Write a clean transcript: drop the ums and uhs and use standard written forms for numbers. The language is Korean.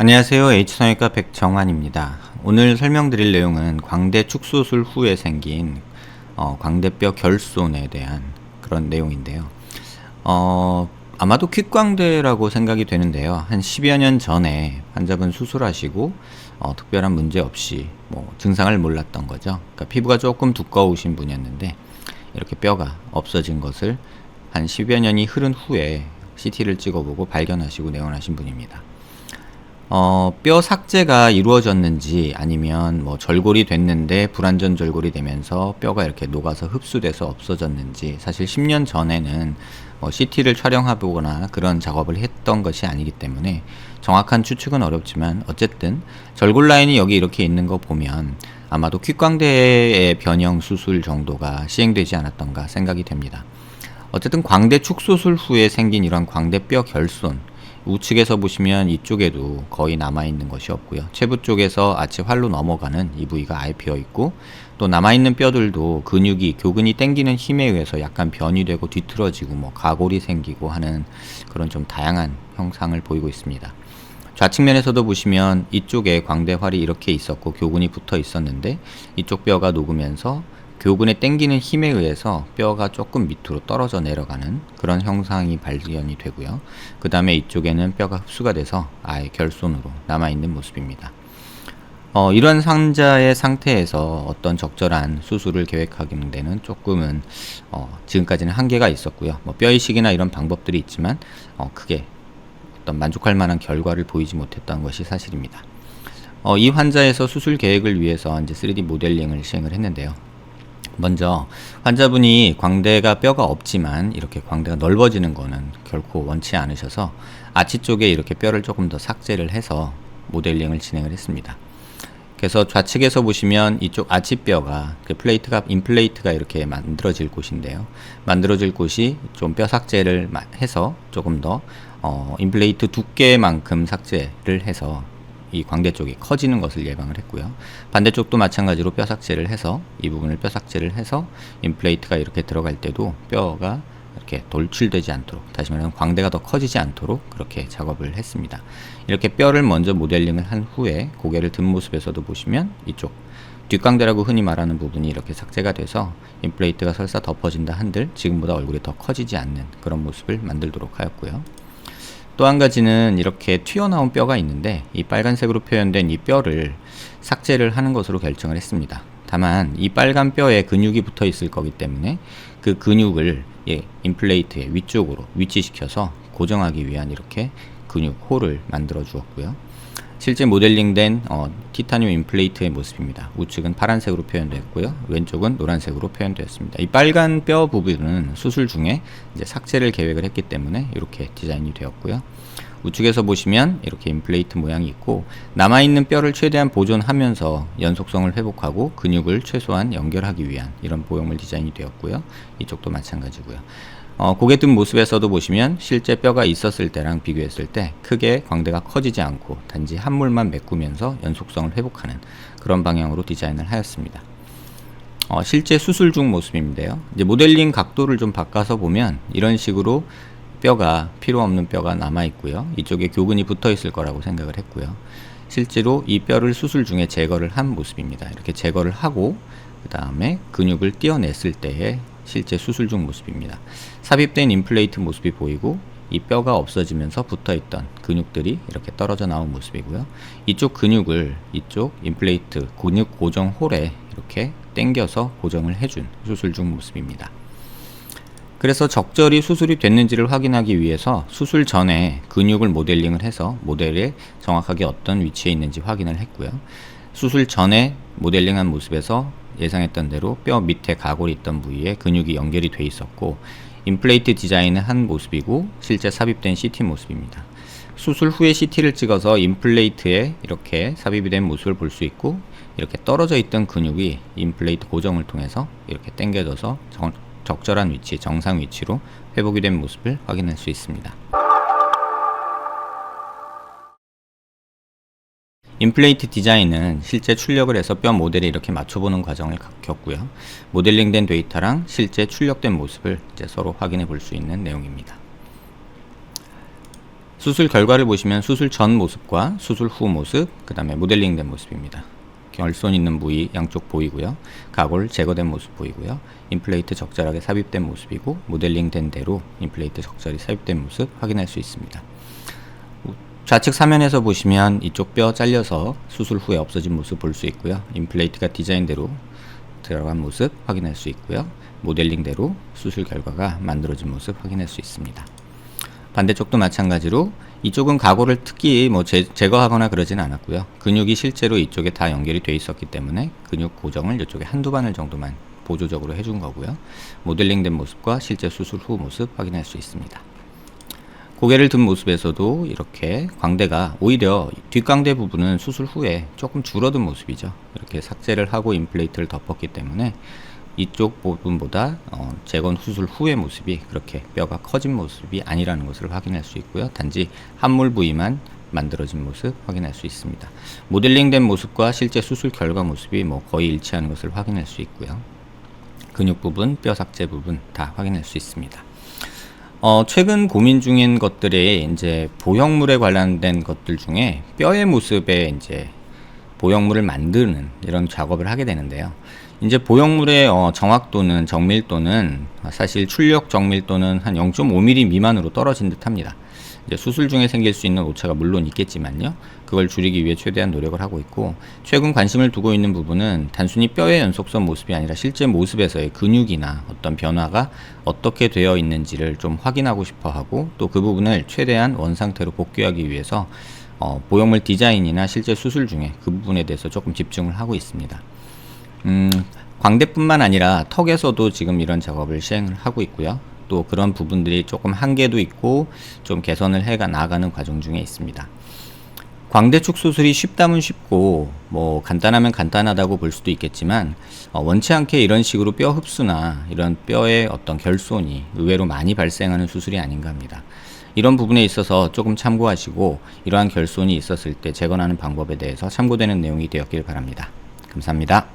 안녕하세요. H성형외과 백정환입니다. 오늘 설명드릴 내용은 광대 축소술 후에 생긴 광대뼈 결손에 대한 그런 내용인데요. 아마도 퀵광대라고 생각이 되는데요. 한 10여 년 전에 환자분 수술하시고 특별한 문제 없이 증상을 몰랐던 거죠. 그러니까 피부가 조금 두꺼우신 분이었는데 이렇게 뼈가 없어진 것을 한 10여 년이 흐른 후에 CT를 찍어보고 발견하시고 내원하신 분입니다. 뼈 삭제가 이루어졌는지 아니면 절골이 됐는데 불완전 절골이 되면서 뼈가 이렇게 녹아서 흡수돼서 없어졌는지, 사실 10년 전에는 CT를 촬영해보거나 그런 작업을 했던 것이 아니기 때문에 정확한 추측은 어렵지만, 어쨌든 절골 라인이 여기 이렇게 있는 거 보면 아마도 퀵광대의 변형 수술 정도가 시행되지 않았던가 생각이 됩니다. 어쨌든 광대 축소술 후에 생긴 이런 광대뼈 결손, 우측에서 보시면 이쪽에도 거의 남아있는 것이 없고요. 체부 쪽에서 아치 활로 넘어가는 이 부위가 아예 비어있고, 또 남아있는 뼈들도 근육이 교근이 당기는 힘에 의해서 약간 변이 되고 뒤틀어지고 가골이 생기고 하는 그런 좀 다양한 형상을 보이고 있습니다. 좌측면에서도 보시면 이쪽에 광대활이 이렇게 있었고 교근이 붙어 있었는데 이쪽 뼈가 녹으면서 교근에 당기는 힘에 의해서 뼈가 조금 밑으로 떨어져 내려가는 그런 형상이 발견이 되고요. 그 다음에 이쪽에는 뼈가 흡수가 돼서 아예 결손으로 남아있는 모습입니다. 이런 환자의 상태에서 어떤 적절한 수술을 계획하는 데는 조금은 지금까지는 한계가 있었고요. 뼈이식이나 이런 방법들이 있지만 크게 어떤 만족할 만한 결과를 보이지 못했던 것이 사실입니다. 이 환자에서 수술 계획을 위해서 이제 3D 모델링을 시행을 했는데요. 먼저 환자분이 광대가 뼈가 없지만 이렇게 광대가 넓어지는 거는 결코 원치 않으셔서 아치 쪽에 이렇게 뼈를 조금 더 삭제를 해서 모델링을 진행을 했습니다. 그래서 좌측에서 보시면 이쪽 아치뼈가 임플레이트가 이렇게 만들어질 곳인데요. 만들어질 곳이 좀 뼈 삭제를 해서 조금 더 임플레이트 두께만큼 삭제를 해서 이 광대 쪽이 커지는 것을 예방을 했고요. 반대쪽도 마찬가지로 뼈 삭제를 해서 이 부분을 뼈 삭제를 해서 임플레이트가 이렇게 들어갈 때도 뼈가 이렇게 돌출되지 않도록, 다시 말하면 광대가 더 커지지 않도록 그렇게 작업을 했습니다. 이렇게 뼈를 먼저 모델링을 한 후에 고개를 든 모습에서도 보시면 이쪽 뒷광대라고 흔히 말하는 부분이 이렇게 삭제가 돼서 임플레이트가 설사 덮어진다 한들 지금보다 얼굴이 더 커지지 않는 그런 모습을 만들도록 하였고요. 또 한 가지는 이렇게 튀어나온 뼈가 있는데 이 빨간색으로 표현된 이 뼈를 삭제를 하는 것으로 결정을 했습니다. 다만 이 빨간 뼈에 근육이 붙어 있을 거기 때문에 그 근육을 임플레이트의 위쪽으로 위치시켜서 고정하기 위한 이렇게 근육 홀을 만들어 주었고요. 실제 모델링된 티타늄 임플레이트의 모습입니다. 우측은 파란색으로 표현되었고요. 왼쪽은 노란색으로 표현되었습니다. 이 빨간 뼈 부분은 수술 중에 이제 삭제를 계획을 했기 때문에 이렇게 디자인이 되었고요. 우측에서 보시면 이렇게 임플레이트 모양이 있고, 남아있는 뼈를 최대한 보존하면서 연속성을 회복하고 근육을 최소한 연결하기 위한 이런 보형물 디자인이 되었고요. 이쪽도 마찬가지고요. 고개 든 모습에서도 보시면 실제 뼈가 있었을 때랑 비교했을 때 크게 광대가 커지지 않고 단지 함몰만 메꾸면서 연속성을 회복하는 그런 방향으로 디자인을 하였습니다. 실제 수술 중 모습인데요. 이제 모델링 각도를 좀 바꿔서 보면 이런 식으로 뼈가 필요 없는 뼈가 남아 있고요. 이쪽에 교근이 붙어 있을 거라고 생각을 했고요. 실제로 이 뼈를 수술 중에 제거를 한 모습입니다. 이렇게 제거를 하고 그 다음에 근육을 떼어냈을 때의 실제 수술 중 모습입니다. 삽입된 임플레이트 모습이 보이고 이 뼈가 없어지면서 붙어있던 근육들이 이렇게 떨어져 나온 모습이고요. 이쪽 근육을 이쪽 임플레이트 근육 고정 홀에 이렇게 당겨서 고정을 해준 수술 중 모습입니다. 그래서 적절히 수술이 됐는지를 확인하기 위해서 수술 전에 근육을 모델링을 해서 모델에 정확하게 어떤 위치에 있는지 확인을 했고요. 수술 전에 모델링한 모습에서 예상했던 대로 뼈 밑에 가골이 있던 부위에 근육이 연결이 돼 있었고, 임플레이트 디자인을 한 모습이고 실제 삽입된 CT 모습입니다. 수술 후에 CT를 찍어서 임플레이트에 이렇게 삽입이 된 모습을 볼 수 있고, 이렇게 떨어져 있던 근육이 임플레이트 고정을 통해서 이렇게 당겨져서 적절한 위치, 정상 위치로 회복이 된 모습을 확인할 수 있습니다. 임플레이트 디자인은 실제 출력을 해서 뼈 모델에 이렇게 맞춰보는 과정을 겪고요. 모델링된 데이터랑 실제 출력된 모습을 이제 서로 확인해 볼 수 있는 내용입니다. 수술 결과를 보시면 수술 전 모습과 수술 후 모습, 그 다음에 모델링된 모습입니다. 결손 있는 부위 양쪽 보이고요. 가골 제거된 모습 보이고요. 임플레이트 적절하게 삽입된 모습이고 모델링된 대로 임플레이트 적절히 삽입된 모습 확인할 수 있습니다. 좌측 사면에서 보시면 이쪽 뼈 잘려서 수술 후에 없어진 모습 볼 수 있고요. 임플레이트가 디자인대로 들어간 모습 확인할 수 있고요. 모델링대로 수술 결과가 만들어진 모습 확인할 수 있습니다. 반대쪽도 마찬가지로 이쪽은 가골을 특히 제거하거나 그러진 않았고요. 근육이 실제로 이쪽에 다 연결이 돼 있었기 때문에 근육 고정을 이쪽에 한두 바늘 정도만 보조적으로 해준 거고요. 모델링된 모습과 실제 수술 후 모습 확인할 수 있습니다. 고개를 든 모습에서도 이렇게 광대가 오히려 뒷광대 부분은 수술 후에 조금 줄어든 모습이죠. 이렇게 삭제를 하고 임플레이트를 덮었기 때문에 이쪽 부분보다 재건 수술 후의 모습이 그렇게 뼈가 커진 모습이 아니라는 것을 확인할 수 있고요. 단지 함몰 부위만 만들어진 모습 확인할 수 있습니다. 모델링된 모습과 실제 수술 결과 모습이 거의 일치하는 것을 확인할 수 있고요. 근육 부분, 뼈 삭제 부분 다 확인할 수 있습니다. 최근 고민 중인 것들이 이제 보형물에 관련된 것들 중에 뼈의 모습에 이제 보형물을 만드는 이런 작업을 하게 되는데요. 이제 보형물의 정확도는 정밀도는 사실 출력 정밀도는 한 0.5mm 미만으로 떨어진 듯 합니다. 이제 수술 중에 생길 수 있는 오차가 물론 있겠지만요. 그걸 줄이기 위해 최대한 노력을 하고 있고, 최근 관심을 두고 있는 부분은 단순히 뼈의 연속선 모습이 아니라 실제 모습에서의 근육이나 어떤 변화가 어떻게 되어 있는지를 좀 확인하고 싶어 하고, 또 그 부분을 최대한 원상태로 복귀하기 위해서 보형물 디자인이나 실제 수술 중에 그 부분에 대해서 조금 집중을 하고 있습니다. 광대뿐만 아니라 턱에서도 지금 이런 작업을 시행을 하고 있고요. 또 그런 부분들이 조금 한계도 있고 좀 개선을 해가 나가는 과정 중에 있습니다. 광대축 수술이 쉽다면 쉽고 간단하면 간단하다고 볼 수도 있겠지만 원치 않게 이런 식으로 뼈 흡수나 이런 뼈의 어떤 결손이 의외로 많이 발생하는 수술이 아닌가 합니다. 이런 부분에 있어서 조금 참고하시고 이러한 결손이 있었을 때 재건하는 방법에 대해서 참고되는 내용이 되었길 바랍니다. 감사합니다.